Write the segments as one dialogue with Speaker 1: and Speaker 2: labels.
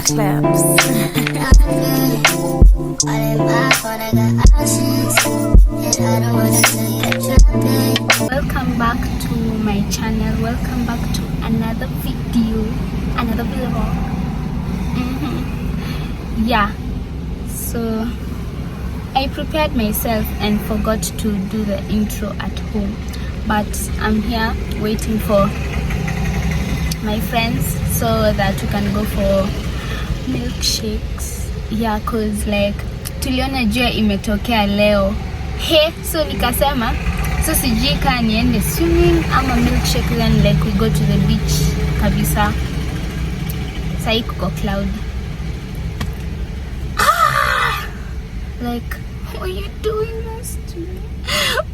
Speaker 1: slaps. Welcome back to my channel. Welcome back to another video, another vlog. Yeah, so I prepared myself and forgot to do the intro at home, but I'm here waiting for my friends so that we can go for milkshakes. Yeah, cause like tuliona jua imetokea leo. So nikasema so sijui kama niende swimming ama milkshake, then like we go to the beach kabisa. Sai kuko cloud. Like, why are you doing this to me?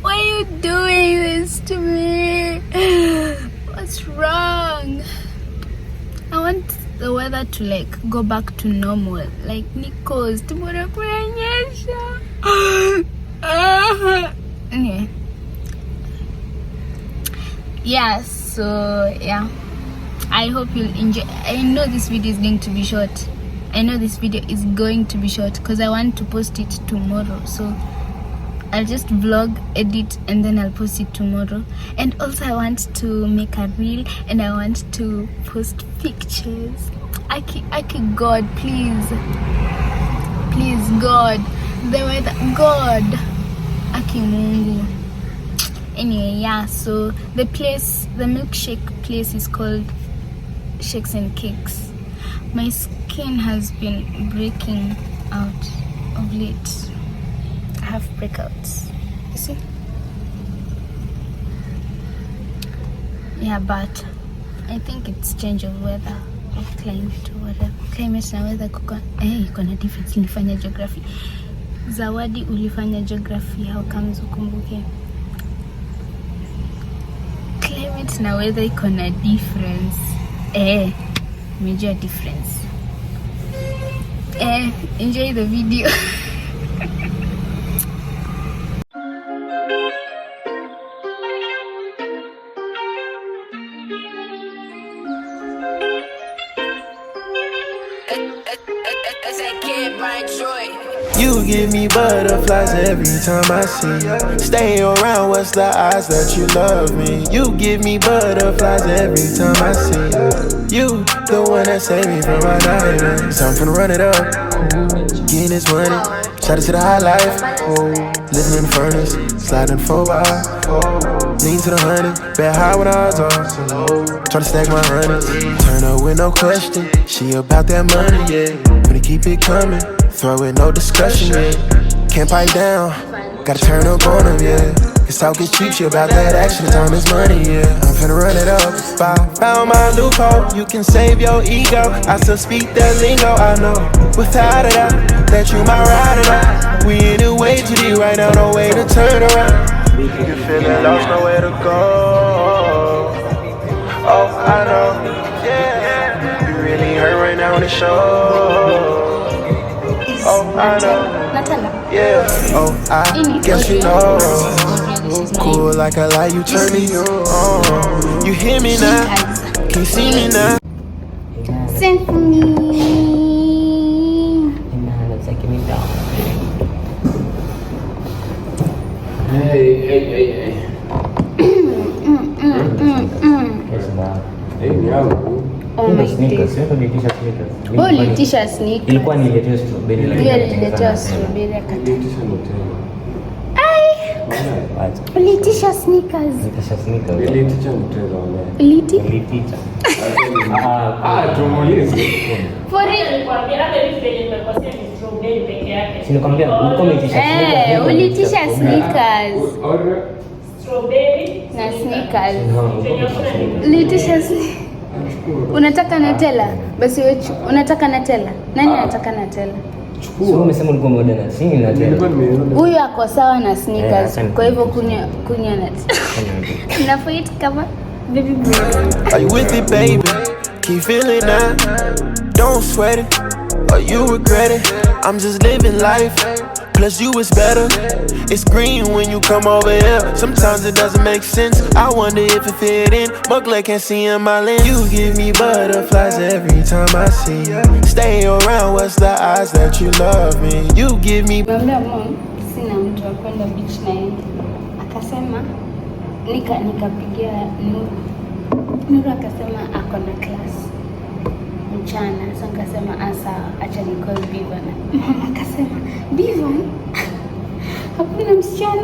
Speaker 1: Why are you doing this to me? What's wrong? I want the weather to like go back to normal. Like Nico's tomorrow kunanyesha. Anyway. Yeah, so yeah. I hope you'll enjoy. I know this video is going to be short. Because I want to post it tomorrow. So I'll just vlog, edit, and then I'll post it tomorrow. And also I want to make a reel and I want to post pictures. Aki God, please God, the weather, God, Aki Mungu. Anyway, yeah, so the milkshake place is called Shakes and Cakes. My skin has been breaking out of late. I have breakouts, you see? Yeah, but I think it's change of weather, of climate or whatever. Climate na weather kuko kuna difference. Nilifanya geography. Zawadi ulifanya geography, how comes ukumbuke? Climate na weather iko na difference. Major difference. Enjoy the video.
Speaker 2: You give me butterflies every time I see you. Stay around, what's the odds that you love me? You give me butterflies every time I see you. You, the one that saved me from my nightmares. I'm finna run it up, getting this money. Shout out to the high life, living in the furnace, sliding 4x. Lean to the 100, bet high when odds are. Tryna stack my hundreds, turn up with no question. She about that money, yeah. Gonna keep it coming. Throw it, no discussion, yeah. Can't pipe down, gotta turn up on them, yeah. Cause talk is cheap, she about that action, time is money, yeah. I'm finna run it up, found my loophole. You can save your ego, I still speak that lingo, I know. Without a doubt, that you might ride it out. We in it way too deep right now, no way to turn around. You can feel it, lost nowhere to go. Oh, I know, yeah. You really hurt right now on the show. Oh, I know. Yeah. Oh, I guess you know. Cool like a light, you turn me on. You hear me now? Can you see me now?
Speaker 1: Sing for me.
Speaker 3: Hey.
Speaker 1: Oh my sneakers. Ulitisha sneakers.
Speaker 3: Ilikuwa niletea strawberry like.
Speaker 1: Niletea strawberry akata. Ulitisha sneakers.
Speaker 3: Nilitisha mtezo wale.
Speaker 1: Ulitisha.
Speaker 3: Tumuulize.
Speaker 1: For real.
Speaker 4: Nikwambia hata hivi venye nimekosea ni strawberry peke yake.
Speaker 3: Sinikwambia ulikuwa umetisha sneakers.
Speaker 1: Ulitisha sneakers.
Speaker 4: Strawberry
Speaker 1: na sneakers. Ulitisha sneakers. Unataka Nutella? Basi wewe unataka Nutella? Nani anataka Nutella?
Speaker 3: Sio umesema ulikuwa umeoda na sini Nutella.
Speaker 1: Huyu ako sawa na sneakers. Kwa hivyo kunya Nutella. Nafuit kama baby boy.
Speaker 2: Are you with it, baby? Keep feeling that. Don't sweat it. Or you regret it. I'm just living life. Plus you is better. It's green when you come over here. Sometimes it doesn't make sense. I wonder if it fit in. Mugler can't see in my lens. You give me butterflies every time I see you. Stay Stay around, what's the odds that you love me? You give me.
Speaker 1: Mwambia mom, sina mtu wa kwenda beach na yeye. Akasema nikapigia Nuru akasema ako na class mchana. So nikasema asa acha ni call Bivan. Mama akasema Bivan? Hakuna msichana.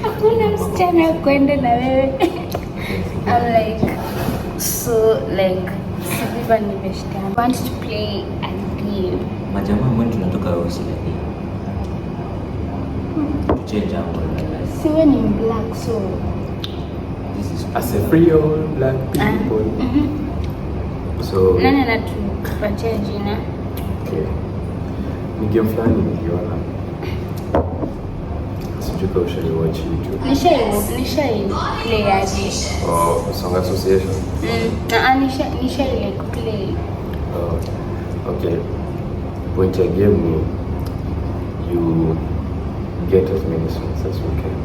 Speaker 1: Hakuna msichana kwenda na wewe. I'm like, so like, Bivan nimeshika. I want to play a game.
Speaker 3: Majamaa mbona tunatoka hosi lakini. Change hapo.
Speaker 1: Siwe ni black so.
Speaker 3: This is
Speaker 5: as a free all black people. So
Speaker 1: nani anatupatia jina?
Speaker 5: Okay. Ni game fulani niliona. Sijui kama ushaiwatch YouTube.
Speaker 1: Nishai play aje.
Speaker 5: Oh, Song Association.
Speaker 1: Nishai like play.
Speaker 5: Oh, okay. Point ya game ni you get as many songs as you can.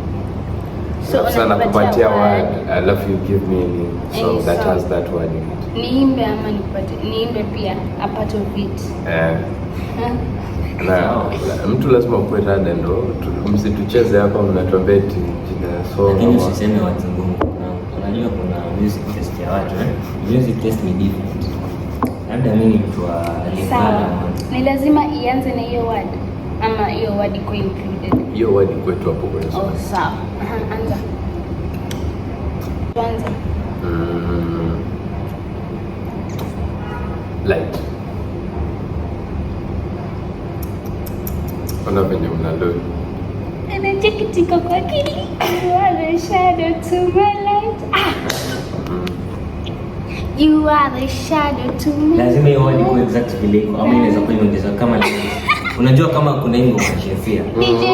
Speaker 1: So
Speaker 5: sana kupatia word, alafu you give me any song that has that word in it.
Speaker 1: Niimbe ama niimbe pia a part of it.
Speaker 5: Na mtu lazima ukuwe rada ndo msitucheze hapa mnatuambia eti jina song.
Speaker 3: Lakini usiseme watu ngumu. Unajua kuna music test ya watu music test ni different. Labda mimi ni mtu wa Lingala.
Speaker 1: Ni lazima ianze na hiyo word ama hiyo word iko included.
Speaker 5: Hiyo word iko tu hapo kwenye song.
Speaker 1: Oh sawa. Anza. Tuanze.
Speaker 5: Light. Ona venye mnalo.
Speaker 1: Anachekitika kwa akili. You are the shadow to my light. You are the shadow to my light.
Speaker 3: Lazima hiyo word iko exact vile iko. Ama inaweza kuwa imeongezwa kama unajua kama kuna ingo kwa shefia.
Speaker 1: DJ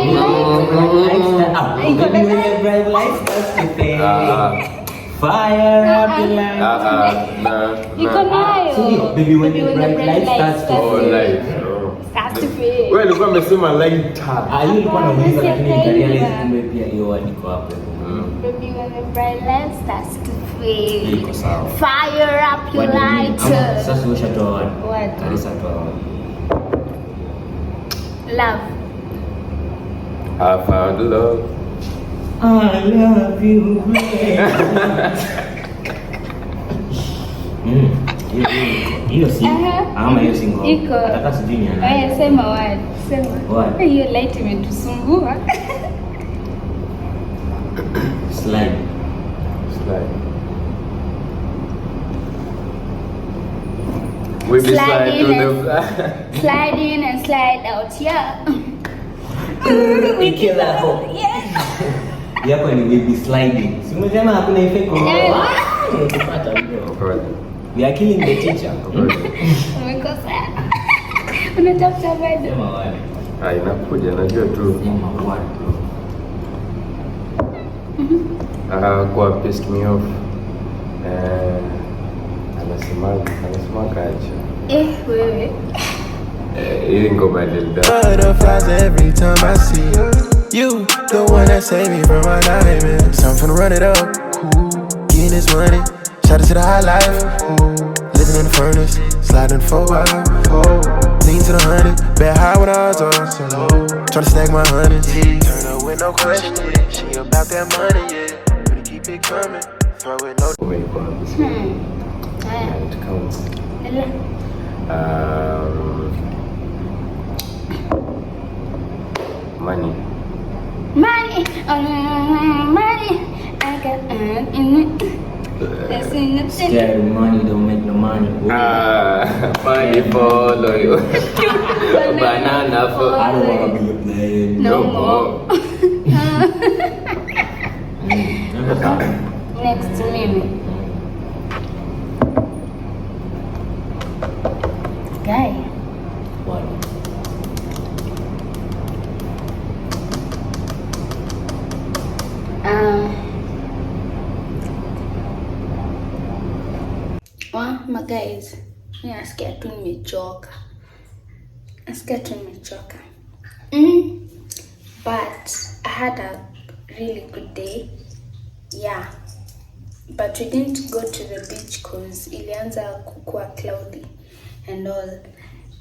Speaker 3: Fire up the light.
Speaker 1: Iko nayo.
Speaker 3: Baby when the bright light starts to
Speaker 5: light.
Speaker 1: Starts to fade.
Speaker 5: Wewe ulikuwa umesema light.
Speaker 3: Hiyo ilikuwa nauliza lakini nikarealize kumbe pia hiyo word iko hapo.
Speaker 1: Baby when the bright light starts to fade.
Speaker 3: Iko sawa.
Speaker 1: Fire up your light.
Speaker 3: Sasa ushatoa word.
Speaker 1: What?
Speaker 3: Kalisa toa word.
Speaker 1: Love.
Speaker 5: I found love.
Speaker 3: I love you. Hiyo si ama hiyo si ngoma.
Speaker 1: Iko.
Speaker 3: Hata sijui ni nani.
Speaker 1: Wewe sema word. Sema.
Speaker 3: Word.
Speaker 1: Hiyo light imetusumbua.
Speaker 3: Slide.
Speaker 5: We be slide to
Speaker 1: the slide in and slide out. Yeah.
Speaker 3: Ikila hapo. Yako ni baby sliding. Si umesema hakuna effect kwa kupata hiyo. We are killing the teacher.
Speaker 1: Umekosa. Unatafuta bado.
Speaker 3: Sema wale.
Speaker 5: Inakuja najua tu.
Speaker 3: Sema wale.
Speaker 5: Kwa pissed me off. Anasema kaje.
Speaker 1: Wewe.
Speaker 5: Hii ngoma nilida.
Speaker 2: Butterflies every time I see you. You, the one that saved me from my nightmares. So I'm finna run it up, getting this money, shout it to the high life. Living in the furnace, sliding for a while. Lean to the 100, bet high when I was on so low. Tryna stack my hundreds, turn up with no question. She about that money, yeah. Better keep it coming, throw it no.
Speaker 5: It counts. Money.
Speaker 1: Money, I got in it.
Speaker 3: Scary money don't make no money.
Speaker 5: Money follow you. Banana for.
Speaker 3: I don't wanna be a player.
Speaker 1: No more. Next to me. Guy.
Speaker 3: What? My guys, nasikia tu nimechoka. But I had a really good day. Yeah.
Speaker 1: but we didn't go to the beach cause ilianza kukua cloudy and all.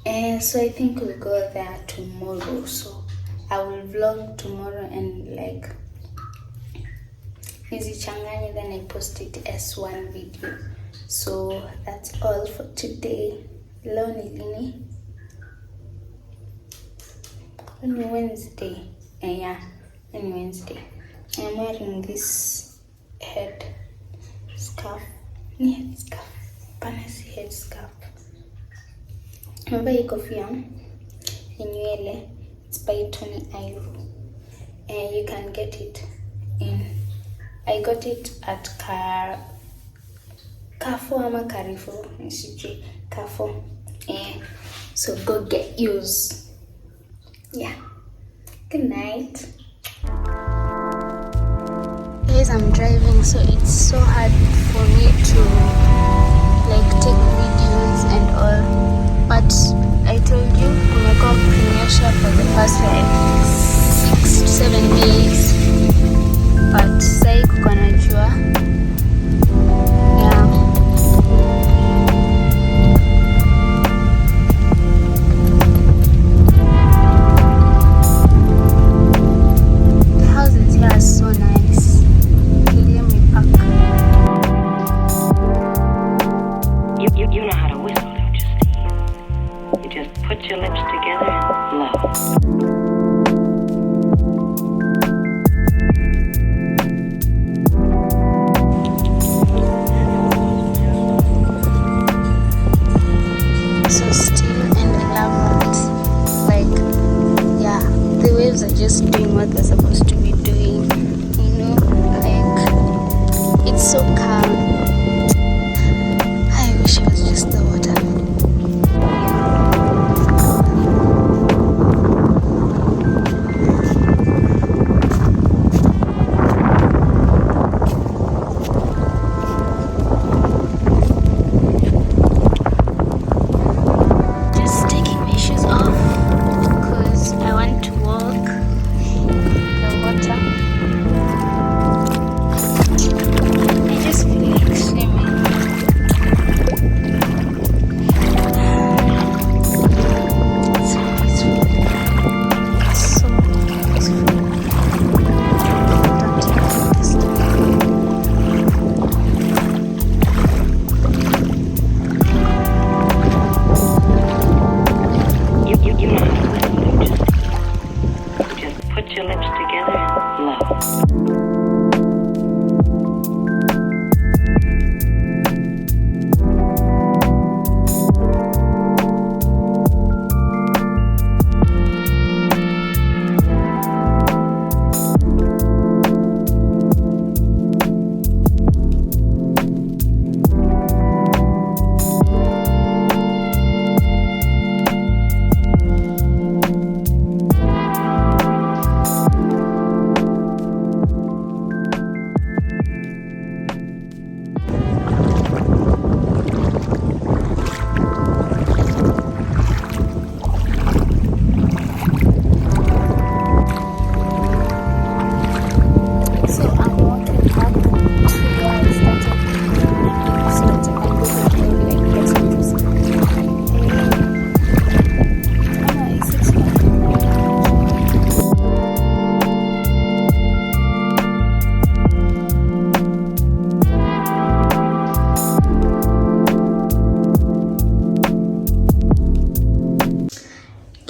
Speaker 1: And so I think we'll go there tomorrow. So I will vlog tomorrow and like nizichanganye, then I post it as one video. So that's all for today. Leo ni lini? On Wednesday. Yeah, on Wednesday. I'm wearing this head scarf. Head scarf. Panasi head scarf. Mavai kofia ya nywele. It's by Tony Ivo. And you can get it I got it at Carrefour ama Carrefour. Carrefour. So go get yours. Yeah. Good night. Guys, I'm driving, so it's so hard for me to like take videos and all. But I told you, tumekuwa kunyesha for the past like 6 to 7 days. But sai kuko na jua. Yeah. The houses here are so nice. Let me park.
Speaker 6: You know how to whistle, don't you, Steve? You just put your lips together and blow.
Speaker 1: So still, and I love it. Like, yeah, the waves are just doing what they're supposed to be doing. You know, like, it's so calm. I wish it was just the water. Just taking my shoes off because I want to walk the water. I just feel like swimming. It's so peaceful. It's so peaceful. Don't take this
Speaker 6: You know how to whistle, don't you, Steve? You just put your lips together and blow. So I'm walking back to where I started. So that I can go back and like get some juice. Is it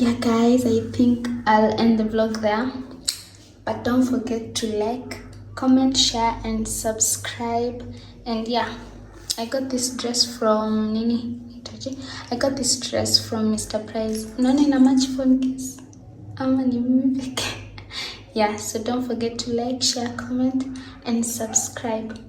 Speaker 6: Yeah guys, I think I'll end the vlog there. But don't forget to like, comment, share and subscribe. And yeah, I got this dress from Nini. I got this dress from Mr. Price. Unaona ina match phone case. Ama ni mimi pekee. Yeah, so don't forget to like, share, comment and subscribe.